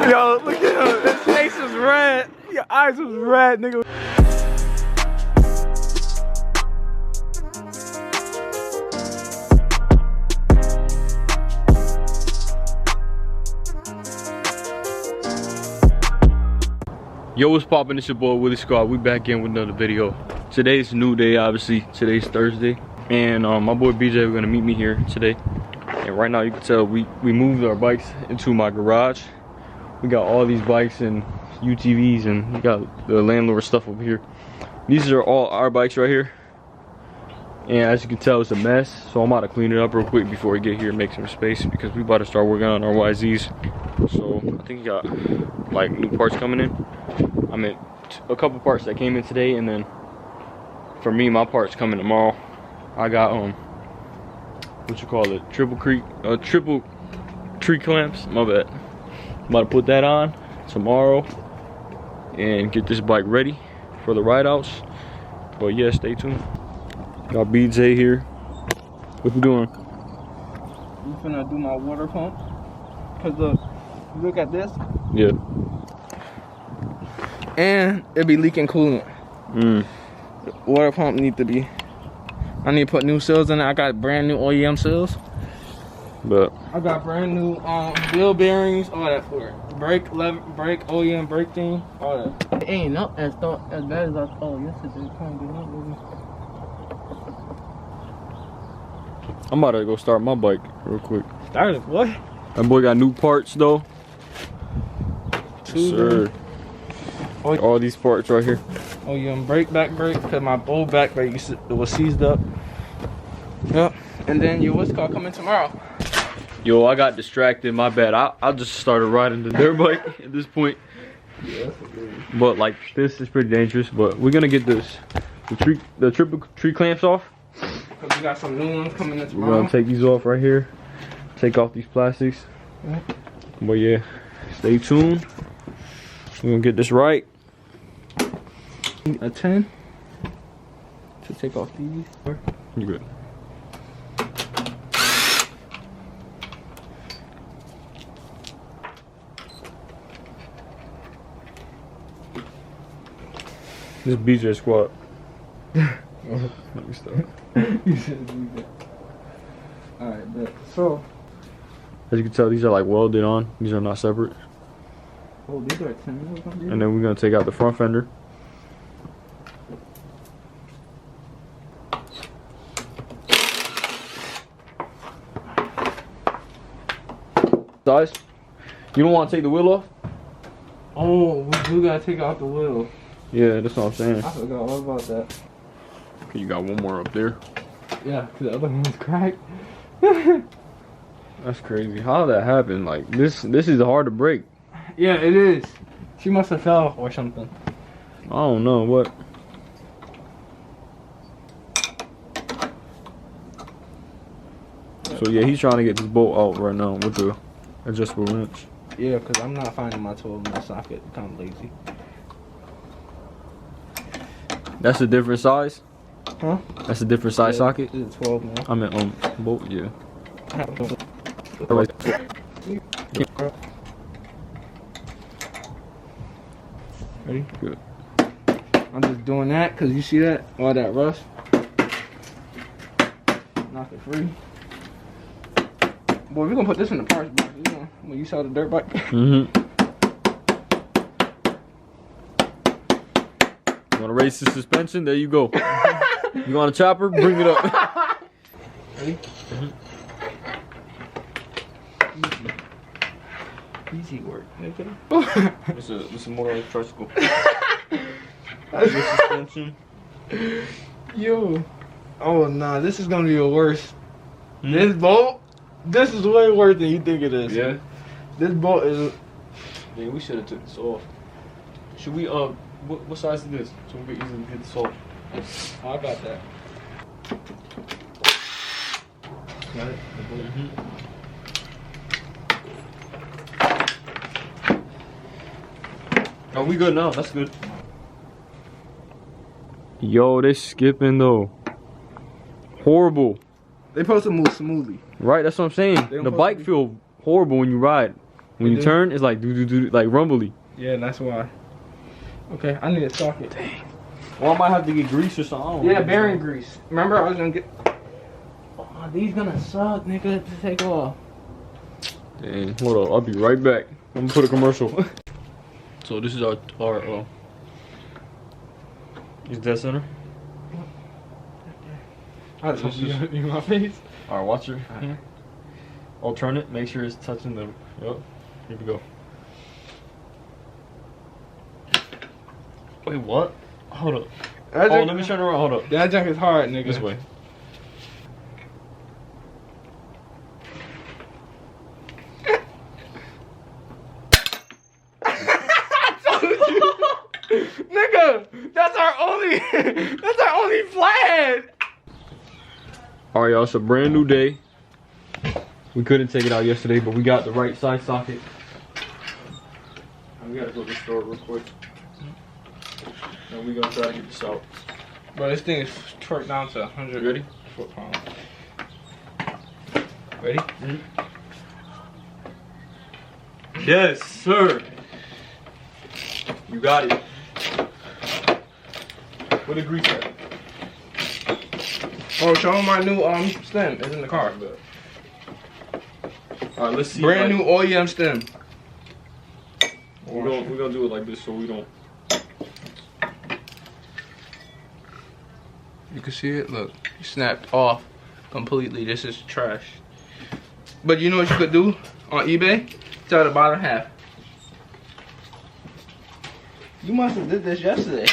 Yo, look at him. His face is red. Your eyes was red, nigga. Yo, what's poppin'? It's your boy Willie Squad. We back in with another video. Today's a new day, obviously. Today's Thursday. And my boy BJ, we're gonna meet me here today. And right now you can tell we moved our bikes into my garage. We got all these bikes and UTVs, and we got the landlord stuff over here. These are all our bikes right here. And as you can tell, it's a mess. So I'm about to clean it up real quick before we get here and make some space, because we about to start working on our YZs. So I think we got like new parts coming in. I mean, a couple parts that came in today, and then for me, my parts coming tomorrow. I got what you call it, triple tree clamps. My bad. I'm about to put that on tomorrow and get this bike ready for the ride outs. But yeah, stay tuned. Got BJ here. What you doing? I'm finna do my water pump. Cause look at this. Yeah. And it be leaking coolant. The water pump need to be. I need to put new seals in it. I got brand new OEM seals. But I got brand new wheel bearings, all that for it. Brake OEM brake thing, all that. It ain't up as bad as I thought yesterday. I'm about to go start my bike real quick. Started what? That boy got new parts though. Yes, sir. All these parts right here. OEM back brake, cause my old back brake was seized up. Yep. And then your what's called coming tomorrow. Yo, I got distracted, my bad. I just started riding the dirt bike at this point. Yeah, but like this is pretty dangerous. But we're gonna get the triple tree clamps off. Cause we got some new ones coming in tomorrow. We're gonna take these off right here. Take off these plastics. But yeah, stay tuned. We're gonna get this right. A 10 to take off these. You good? This BJ squat. Let me stop. You should do that. Alright, but so as you can tell, these are like welded on. These are not separate. oh, these are 10. And then we're gonna take out the front fender. Size. You don't want to take the wheel off? Oh, we do gotta take out the wheel. Yeah, that's what I'm saying. I forgot all about that. Okay, you got one more up there. Yeah, cause the other one was cracked. That's crazy. How did that happen? Like this is hard to break. Yeah, it is. She must have fell or something. I don't know what. So yeah, he's trying to get this bolt out right now with the adjustable wrench. Yeah, cause I'm not finding my tool in my socket. I'm kind of lazy. That's a different size? Huh? That's a different size socket? It's a 12 now. I meant bolt, yeah. Ready? Good. I'm just doing that cause you see that? All that rust. Knock it free. Boy, we're gonna put this in the parts box. You know, when you sell the dirt bike. You wanna raise the suspension? There you go. You want a chopper? Bring it up. Ready? Easy work. It's a motorized tricycle. Suspension. Yo. Oh nah, this is gonna be the worst. This bolt, this is way worse than you think it is. Yeah. This bolt is. Yeah, we should have took this off. Should we what size is this? So we can easily get this off. Oh, I got that. Got it? Oh, we good now. That's good. Yo, they skipping though. Horrible. They supposed to move smoothly. Right, that's what I'm saying. The bike feel horrible when you ride. When you turn, it's like do like rumbly. Yeah, that's why. Okay, I need a socket. Dang. Well, I might have to get grease or something. Yeah, bearing grease. Remember, I was gonna get. Oh, these gonna suck, nigga, to take off. Dang, hold on, I'll be right back. I'm gonna put a commercial. So this is our is that center? I just you my face. Alright, watch your hand. Alternate, make sure it's touching the. Yep. Here we go. Wait, what? Hold up. Oh, let me turn around. Hold up. That junk is hard, nigga. This way. Nigga, that's our only flag. Alright, y'all, it's a brand new day. We couldn't take it out yesterday, but we got the right side socket. We gotta go to the store real quick. And we gonna try to get this out. Bro, this thing is torqued down to 100 Ready? foot-pounds. Ready? Mm-hmm. Yes, sir. You got it. Where the grease at? Oh, show them my new stem. It's in the car. Alright, let's see. Brand new OEM stem. We're gonna do it like this so we don't. You can see it. Look, it snapped off completely. This is trash. But you know what you could do on eBay? Tell the bottom half. You must have did this yesterday.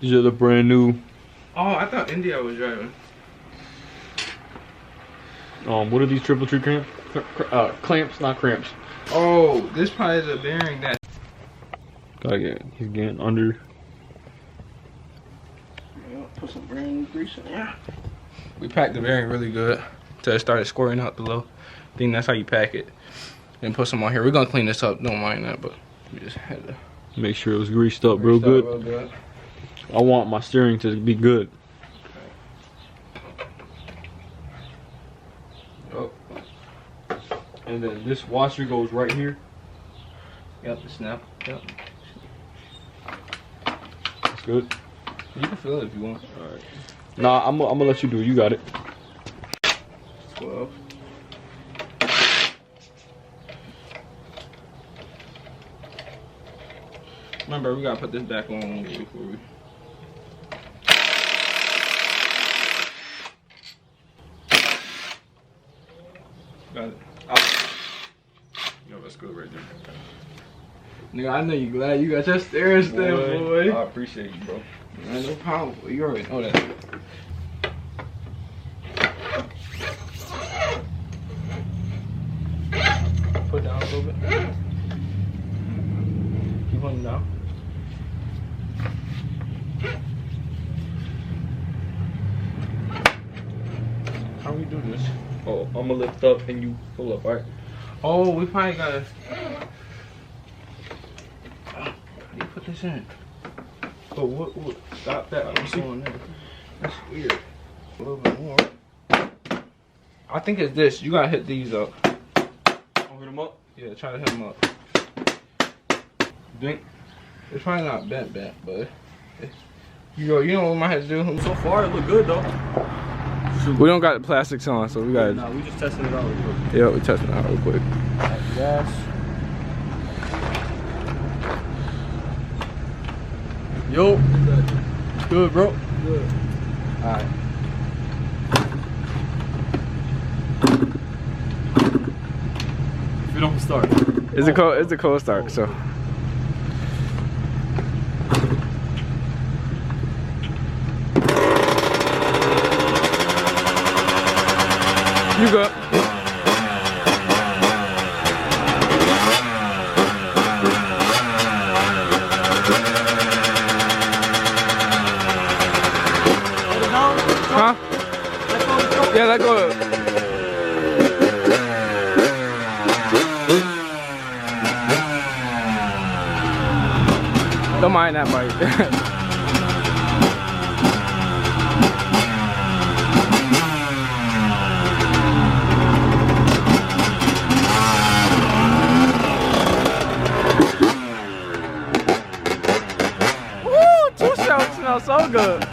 These are the brand new. Oh, I thought India was driving. What are these triple tree clamps? Clamps, not cramps. Oh, this probably is a bearing that. Gotta get. He's getting under. Put some brand new grease in there. We packed the bearing really good till it started squirting out below. I think that's how you pack it. Then put some on here. We're gonna clean this up. Don't mind that, but we just had to make sure it was greased up real good. I want my steering to be good. Oh. And then this washer goes right here. Yep, the snap. Yep. That's good. You can feel it if you want. Alright. Nah, I'm gonna let you do it. You got it. 12. Remember, we gotta put this back on before we. Got it. Yo, that's good right there. Nigga, I know you glad you got your steering stem, boy. I appreciate you, bro. Man, no problem. You already know that. Put down a little bit. Keep putting down. How we do this? Oh, I'm gonna lift up and you pull up, alright? Oh, we probably gotta. How do you put this in? Oh, what? Stop that. I'm going there. That's weird. A little bit more. I think it's this. You gotta hit these up. I'll hit them up? Yeah, try to hit them up. Think? It's probably not bent, but you know what we might have to do? So far, it look good though. We don't got the plastics on, so we got. Nah, we just testing it out real quick. Yeah, we testing it out real quick. Yes. Yo. Good, bro. Good. Alright. If it don't start. It's a cold start, so. You go. Huh? Yeah, let go. Don't mind that bite. good.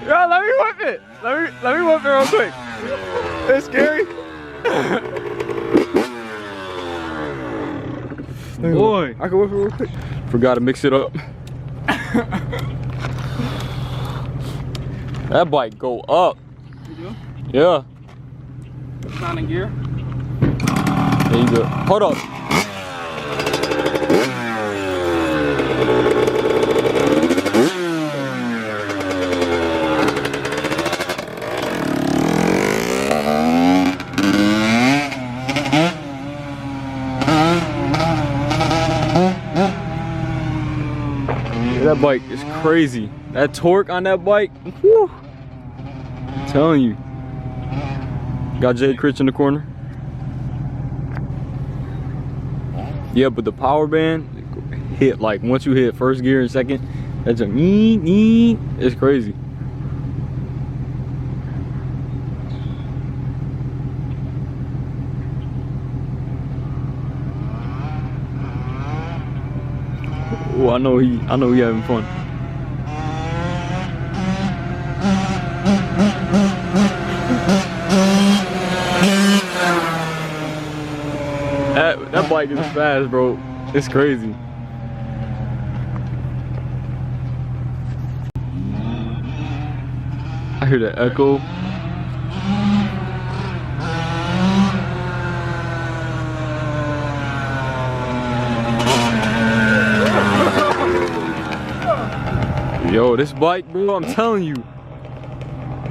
Yo, let me whip it. Let me whip it real quick. It's scary. Boy, I can whip it real quick. Forgot to mix it up. That bike go up. You do? Yeah. It's not in gear. There you go. Hold up. That bike is crazy. That torque on that bike, whew. I'm telling you. Got Jay Critch in the corner. Yeah, but the power band hit, like once you hit first gear and second, that's a it's crazy. Oh, I know he having fun. That bike is fast, bro. It's crazy. I hear that echo. Yo, this bike, bro, I'm telling you.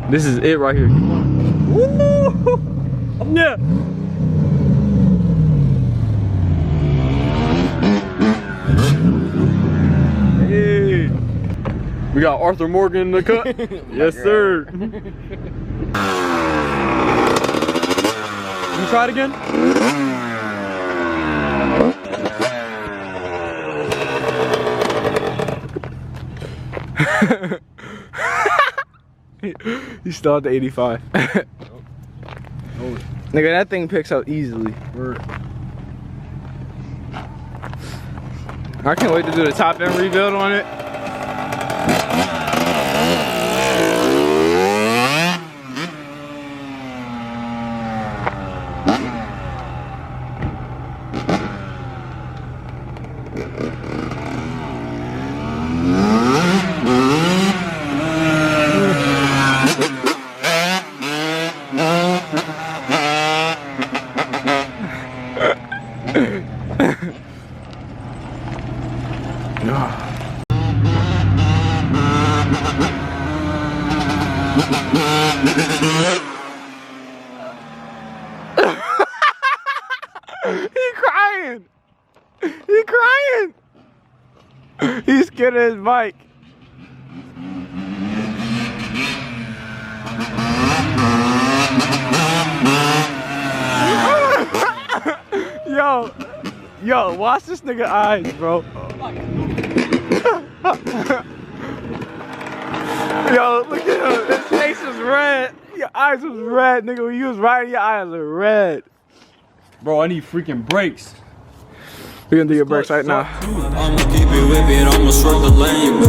This is it right here. Woo! Yeah. Hey. We got Arthur Morgan in the cut. Yes, sir. You try it again? You still at the 85. Nope. Nigga, that thing picks up easily. Word. I can't wait to do the top end rebuild on it. He crying. He crying. He's scared of his bike. Yo, watch this nigga eyes, bro. Yo, look at him. His face was red. Your eyes was red, nigga. When you was riding, your eyes were red. Bro, I need freaking brakes. We gonna do your brakes right now. I'ma keep it with it, I'ma swerve the lane.